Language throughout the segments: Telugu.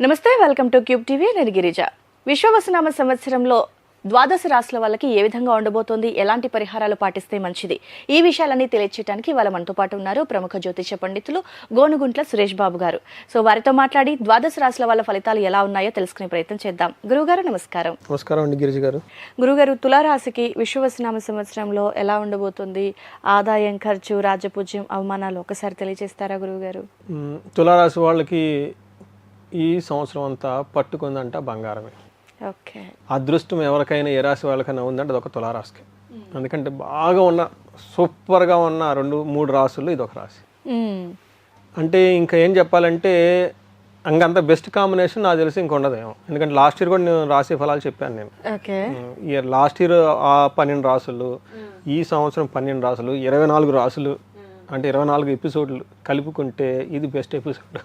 నమస్తే, వెల్కమ్ టు క్యూబ్ టీవీ. నేను గిరిజ. విశ్వవసునామ సంవత్సరంలో ద్వాదశ రాశుల వాళ్ళకి ఏ విధంగా ఉండబోతోంది, ఎలాంటి పరిహారాలు పాటిస్తే మంచిది, ఈ విషయాలన్నీ తెలియచేయడానికి వాళ్ళ మనతో పాటు ఉన్నారు ప్రముఖ జ్యోతిష పండితులు గోనుగుంట్ల సురేష్ బాబు గారు. సో వారితో మాట్లాడి ద్వాదశ రాశుల వాళ్ళ ఫలితాలు ఎలా ఉన్నాయో తెలుసుకునే ప్రయత్నం చేద్దాం. గురువుగారు నమస్కారం. నమస్కారం అండి గిరిజ గారు. గురుగారు, తులారాశికి విశ్వవసునామ సంవత్సరంలో ఎలా ఉండబోతుంది? ఆదాయం, ఖర్చు, రాజపూజ్యం, అవమానాలు ఒకసారి తెలియజేస్తారా గురువుగారు? తులారాశి వాళ్ళకి ఈ సంవత్సరం అంతా పట్టుకుందంట బంగారమే. ఓకే. అదృష్టం ఎవరికైనా ఏ రాశి వాళ్ళకైనా ఉందంటే అదొక తులారాశికి. ఎందుకంటే బాగా ఉన్న సూపర్గా ఉన్న 2-3 రాశుల్లో ఇదొక రాశి. అంటే ఇంకా ఏం చెప్పాలంటే అంత బెస్ట్ కాంబినేషన్ నాకు తెలిసి ఇంక ఉండదేమో. ఎందుకంటే లాస్ట్ ఇయర్ కూడా నేను రాశి ఫలాలు చెప్పాను నేను. ఇయర్ లాస్ట్ ఇయర్ 12 రాసులు, ఈ సంవత్సరం 12 రాసులు, 24 రాసులు, అంటే 24 ఎపిసోడ్లు కలుపుకుంటే ఇది బెస్ట్ ఎపిసోడ్.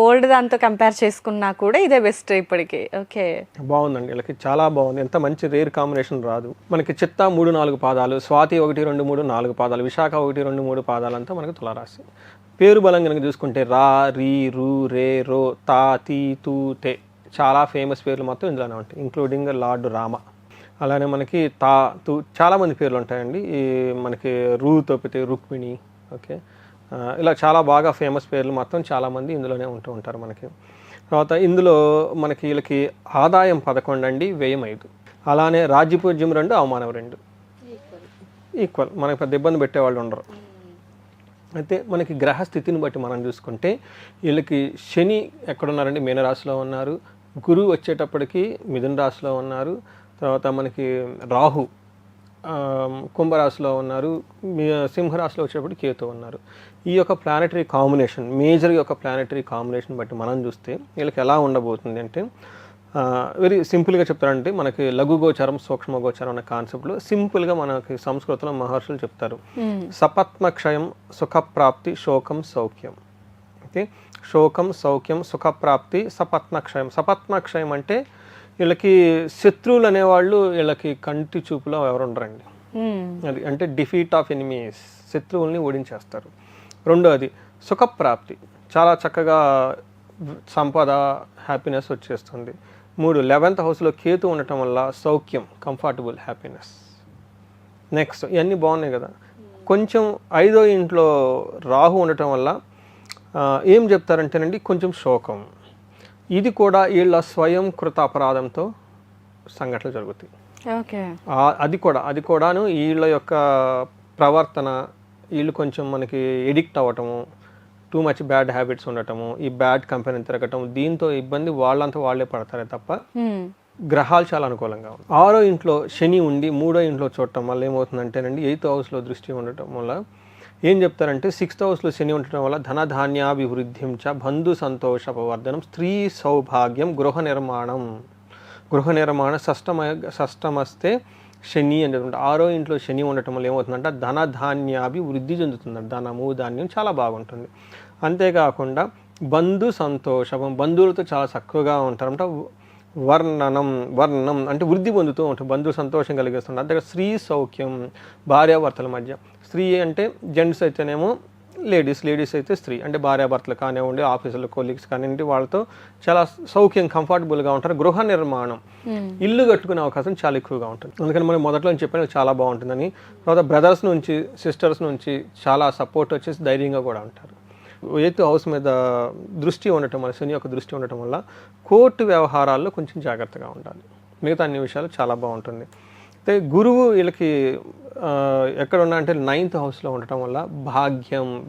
ఓల్డ్ దాంతో కంపేర్ చేసుకున్నా కూడా ఇదే బెస్ట్ ఇప్పటికి. ఓకే, బాగుందండి. వీళ్ళకి చాలా బాగుంది. ఎంత మంచి రేర్ కాంబినేషన్ రాదు మనకి. చిత్త 3-4 పాదాలు, స్వాతి 1-2-3-4 పాదాలు, విశాఖ 1-2-3 పాదాలంతా మనకి తులారాశి. పేరు బలం కనుక చూసుకుంటే రా, రీ, రు, రే, రో, తా, తీ, తూ, తే చాలా ఫేమస్ పేర్లు మొత్తం ఇందులోనే ఉంటాయి, ఇంక్లూడింగ్ లార్డ్ రామ. అలానే మనకి తా, తూ చాలామంది పేర్లు ఉంటాయండి. ఈ మనకి రూ తోపితే రుక్మిణి. ఓకే, ఇలా చాలా బాగా ఫేమస్ పేర్లు మొత్తం చాలామంది ఇందులోనే ఉంటూ ఉంటారు మనకి. తర్వాత ఇందులో మనకి వీళ్ళకి ఆదాయం 11 అండి, వ్యయం 5. అలానే రాజ్యపూజ్యం 2, అవమానం 2 ఈక్వల్. మనకి పెద్ద ఇబ్బంది పెట్టేవాళ్ళు ఉండరు. అయితే మనకి గ్రహస్థితిని బట్టి మనం చూసుకుంటే వీళ్ళకి శని ఎక్కడున్నారండి? మీనరాశిలో ఉన్నారు. గురువు వచ్చేటప్పటికి మిథున రాశిలో ఉన్నారు. తర్వాత మనకి రాహు కుంభరాశిలో ఉన్నారు. సింహరాశిలో వచ్చేటప్పుడు కేతు ఉన్నారు. ఈ యొక్క ప్లానెటరీ కాంబినేషన్, మేజర్ యొక్క ప్లానెటరీ కాంబినేషన్ బట్టి మనం చూస్తే వీళ్ళకి ఎలా ఉండబోతుంది అంటే వెరీ సింపుల్గా చెప్తారంటే మనకి లఘు గోచారం, సూక్ష్మ గోచారం అనే కాన్సెప్ట్లో సింపుల్గా మనకి సంస్కృతంలో మహర్షులు చెప్తారు. సపత్మక్షయం, సుఖప్రాప్తి, శోకం, సౌఖ్యం. ఓకే, శోకం, సౌఖ్యం, సుఖప్రాప్తి, సపత్మక్షయం. సపత్మక్షయం అంటే వీళ్ళకి శత్రువులు అనేవాళ్ళు వీళ్ళకి కంటి చూపులో ఎవరు ఉండరండి. అది అంటే డిఫీట్ ఆఫ్ ఎనిమీస్, శత్రువుల్ని ఓడించేస్తారు. రెండోది సుఖప్రాప్తి, చాలా చక్కగా సంపద, హ్యాపీనెస్ వచ్చేస్తుంది. 3 11th హౌస్లో కేతు ఉండటం వల్ల సౌఖ్యం, కంఫర్టబుల్, హ్యాపీనెస్. నెక్స్ట్ ఇవన్నీ బాగున్నాయి కదా. కొంచెం 5వ ఇంట్లో రాహు ఉండటం వల్ల ఏం చెప్తారంటేనండి కొంచెం శోకం. ఇది కూడా వీళ్ళ స్వయం కృత అపరాధంతో సంఘటనలు జరుగుతాయి. ఓకే, అది కూడాను వీళ్ళ యొక్క ప్రవర్తన, వీళ్ళు కొంచెం మనకి ఎడిక్ట్ అవ్వటము, టూ మచ్ బ్యాడ్ హ్యాబిట్స్ ఉండటము, ఈ బ్యాడ్ కంపెనీ తిరగటం, దీంతో ఇబ్బంది వాళ్ళంతా వాళ్ళే పడతారే తప్ప గ్రహాలు చాలా అనుకూలంగా ఉంది. 6వ ఇంట్లో శని ఉండి 3వ ఇంట్లో చూడటం వల్ల ఏమవుతుందంటేనండి 8th హౌస్లో దృష్టి ఉండటం వల్ల ఏం చెప్తారంటే 6th హౌస్లో శని ఉండటం వల్ల ధనధాన్యాభివృద్ధిం చ, బంధు సంతోషపవర్ధనం, స్త్రీ సౌభాగ్యం, గృహ నిర్మాణ షష్టమస్తే శని అని చెప్తుంటే 6వ ఇంట్లో శని ఉండటం వల్ల ఏమవుతుందంటే ధనధాన్యాభివృద్ధి చెందుతుంది. ధనము, ధాన్యం చాలా బాగుంటుంది. అంతేకాకుండా బంధు సంతోషం, బంధువులతో చాలా చక్కగా ఉంటారంట. వర్ణం అంటే వృద్ధి పొందుతూ ఉంటుంది, బంధువు సంతోషం కలిగిస్తుంది. అంతేగా స్త్రీ సౌఖ్యం, భార్యాభర్తల మధ్య. స్త్రీ అంటే జెంట్స్ అయితేనేమో లేడీస్ అయితే స్త్రీ అంటే భార్యాభర్తలు కానివ్వండి, ఆఫీసులో కొలీగ్స్ కానివ్వండి, వాళ్ళతో చాలా సౌఖ్యం, కంఫర్టబుల్గా ఉంటారు. గృహ నిర్మాణం, ఇల్లు కట్టుకునే అవకాశం చాలా ఎక్కువగా ఉంటుంది. అందుకని మనం మొదట్లో చెప్పిన చాలా బాగుంటుందని. తర్వాత బ్రదర్స్ నుంచి, సిస్టర్స్ నుంచి చాలా సపోర్ట్ వచ్చేసి ధైర్యంగా కూడా ఉంటారు. 8th హౌస్ మీద దృష్టి ఉండటం వల్ల, శని యొక్క దృష్టి ఉండటం వల్ల కోర్టు వ్యవహారాల్లో కొంచెం జాగ్రత్తగా ఉండాలి. మిగతా అన్ని విషయాలు చాలా బాగుంటుంది. అయితే గురువు వీళ్ళకి ఎక్కడ ఉన్నా అంటే 9th హౌస్లో ఉండటం వల్ల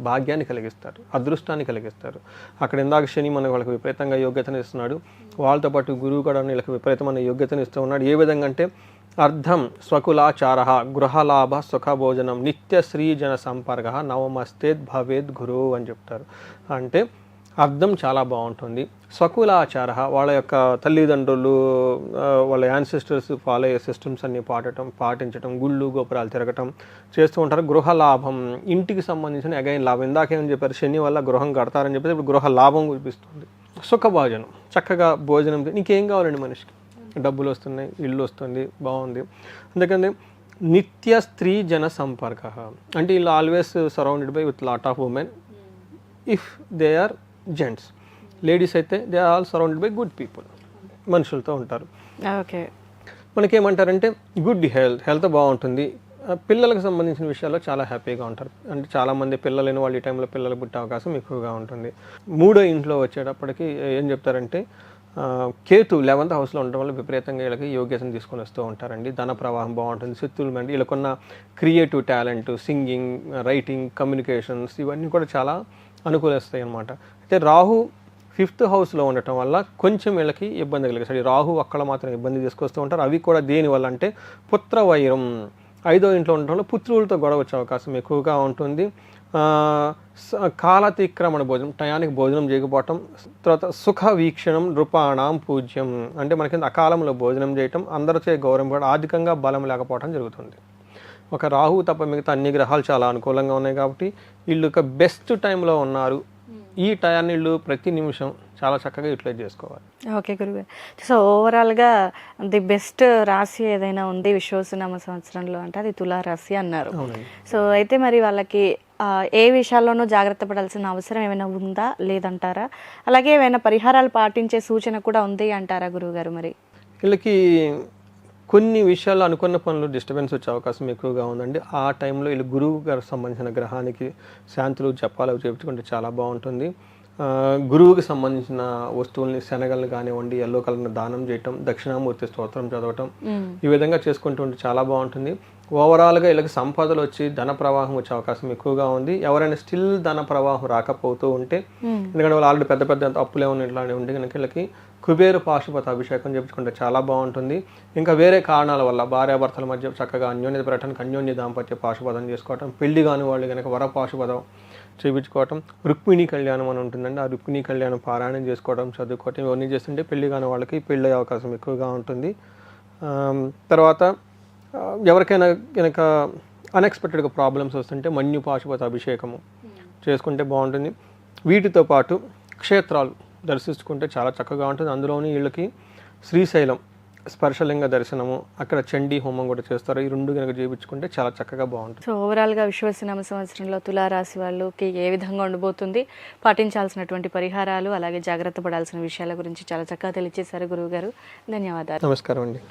భాగ్యాన్ని కలిగిస్తారు, అదృష్టాన్ని కలిగిస్తారు. అక్కడ ఇందాక శని మనకు వాళ్ళకి విపరీతంగా యోగ్యతను ఇస్తున్నాడు, వాళ్ళతో పాటు గురువు కూడా వీళ్ళకి విపరీతమైన యోగ్యతను ఇస్తూ ఉన్నాడు. ఏ విధంగా అంటే అర్థం స్వకులాచార, గృహలాభ, సుఖభోజనం, నిత్య శ్రీజన సంపర్క, నవమస్తేద్ భవేద్ గురువు అని చెప్తారు. అంటే అర్థం చాలా బాగుంటుంది. స్వకులాచార, వాళ్ళ యొక్క తల్లిదండ్రులు, వాళ్ళ యాన్సిస్టర్స్ ఫాలో అయ్యే సిస్టమ్స్ అన్ని పాటించడం, గుళ్ళు గోపురాలు తిరగటం చేస్తూ ఉంటారు. గృహలాభం, ఇంటికి సంబంధించిన అగైన్ లాభం. ఇందాకేమని చెప్పారు, శని వల్ల గృహం కడతారని చెప్పేసి ఇప్పుడు గృహ లాభం చూపిస్తుంది. సుఖభోజనం, చక్కగా భోజనం, నీకేం కావాలండి మనిషికి? డబ్బులు వస్తున్నాయి, ఇల్లు వస్తుంది, బాగుంది. అందుకని నిత్య స్త్రీ జన సంపర్క అంటే వీళ్ళు always surrounded by with lot of women if they are gents. Ladies అయితే they are all surrounded by good people, మనుషులతో ఉంటారు. ఓకే. మనకేమంటారంటే గుడ్ హెల్త్ బాగుంటుంది. పిల్లలకు సంబంధించిన విషయాల్లో చాలా హ్యాపీగా ఉంటారు. అంటే చాలామంది పిల్లలు లేని వాళ్ళు ఈ టైంలో పిల్లలు పుట్టే అవకాశం ఎక్కువగా ఉంటుంది. మూడో ఇంట్లో వచ్చేటప్పటికి ఏం చెప్తారంటే కేతు 11th హౌస్లో ఉండడం వల్ల విపరీతంగా వీళ్ళకి యోగ్యతను తీసుకొని వస్తూ ఉంటారండి. ధన ప్రవాహం బాగుంటుంది. శత్రువులు అంటే వీళ్ళకున్న creative talent, singing, writing, communications ఇవన్నీ కూడా చాలా అనుకూలిస్తాయి అన్నమాట. అయితే రాహు 5th హౌస్లో ఉండటం వల్ల కొంచెం వీళ్ళకి ఇబ్బంది కలిగిస్తాడు. రాహు అక్కడ మాత్రం ఇబ్బంది తీసుకొస్తూ ఉంటారు. అవి కూడా దేనివల్ల అంటే పుత్ర వైరం, 5వ ఇంట్లో ఉండటం వల్ల పుత్రులతో గొడవ వచ్చే అవకాశం ఎక్కువగా ఉంటుంది. కాలాతిక్రమణ భోజనం, టయానికి భోజనం చేయకపోవటం, తర్వాత సుఖ వీక్షణం నృపాణం పూజ్యం అంటే మనకి అకాలంలో భోజనం చేయటం, అందరిచే గౌరవం కూడా, ఆర్థికంగా బలం లేకపోవడం జరుగుతుంది. ఒక రాహువు తప్ప మిగతా అన్ని గ్రహాలు చాలా అనుకూలంగా ఉన్నాయి కాబట్టి వీళ్ళు ఒక బెస్ట్ టైంలో ఉన్నారు. ఈ టయాన్ని వీళ్ళు ప్రతి నిమిషం చాలా చక్కగా యూటిలైజ్ చేసుకోవాలి. ఓకే గురుగారు. సో ఓవరాల్గా ది బెస్ట్ రాశి ఏదైనా ఉంది విశ్వవసునామ సంవత్సరంలో అంటే అది తులారాశి అన్నారు. సో అయితే మరి వాళ్ళకి ఏ విషయాల్లోనూ జాగ్రత్త పడాల్సిన అవసరం ఏమైనా ఉందా లేదంటారా? అలాగే ఏమైనా పరిహారాలు పాటించే సూచన కూడా ఉంది అంటారా గురువుగారు? మరి వీళ్ళకి కొన్ని విషయాల్లో అనుకున్న పనులు డిస్టర్బెన్స్ వచ్చే అవకాశం ఎక్కువగా ఉందండి. ఆ టైంలో వీళ్ళు గురువు గారికి సంబంధించిన గ్రహానికి శాంతులు జపాలు చేయించుకుంటే చాలా బాగుంటుంది. గురువుకి సంబంధించిన వస్తువుల్ని, శనగలను కానివ్వండి, ఎల్లో కలర్ని దానం చేయటం, దక్షిణామూర్తి స్తోత్రం చదవటం, ఈ విధంగా చేసుకుంటూ ఉంటే చాలా బాగుంటుంది. ఓవరాల్గా వీళ్ళకి సంపదలు వచ్చి ధన ప్రవాహం వచ్చే అవకాశం ఎక్కువగా ఉంది. ఎవరైనా స్టిల్ ధన ప్రవాహం రాకపోతూ ఉంటే, ఎందుకంటే వాళ్ళు ఆల్రెడీ పెద్ద పెద్ద అప్పులే ఉన్న ఇట్లానే ఉంటే కనుక వీళ్ళకి కుబేర పాశుపత అభిషేకం చేయించుకుంటే చాలా బాగుంటుంది. ఇంకా వేరే కారణాల వల్ల భార్యాభర్తల మధ్య చక్కగా అన్యోన్యత పెరగడానికి అన్యోన్య దాంపత్య పాశుపతం చేసుకోవటం, పెళ్లి కాని వాళ్ళు కనుక వర పాశుపతం చేయించుకోవటం, రుక్మిణీ కళ్యాణం అని ఉంటుందండి. ఆ రుక్మిణీ కళ్యాణం పారాయణం చేసుకోవడం, చదువుకోవటం ఇవన్నీ చేస్తుంటే పెళ్లి కాని వాళ్ళకి పెళ్ళి అయ్యే అవకాశం ఎక్కువగా ఉంటుంది. తర్వాత ఎవరికైనా కనుక అన్ఎక్స్పెక్టెడ్గా ప్రాబ్లమ్స్ వస్తుంటే మన్యు పాశుపత అభిషేకము చేసుకుంటే బాగుంటుంది. వీటితో పాటు క్షేత్రాలు దర్శించుకుంటే చాలా చక్కగా ఉంటుంది. అందులోని వీళ్ళకి శ్రీశైలం స్పర్శలింగ దర్శనము, అక్కడ చండీ హోమం కూడా చేస్తారు. ఈ రెండు కనుక చేయించుకుంటే చాలా చక్కగా బాగుంటుంది. సో ఓవరాల్గా విశ్వవసునామ సంవత్సరంలో తులారాశి వాళ్ళకి ఏ విధంగా ఉండబోతుంది, పాటించాల్సినటువంటి పరిహారాలు, అలాగే జాగ్రత్త పడాల్సిన విషయాల గురించి చాలా చక్కగా తెలియజేశారు గురువు గారు. ధన్యవాదాలు. నమస్కారం అండి.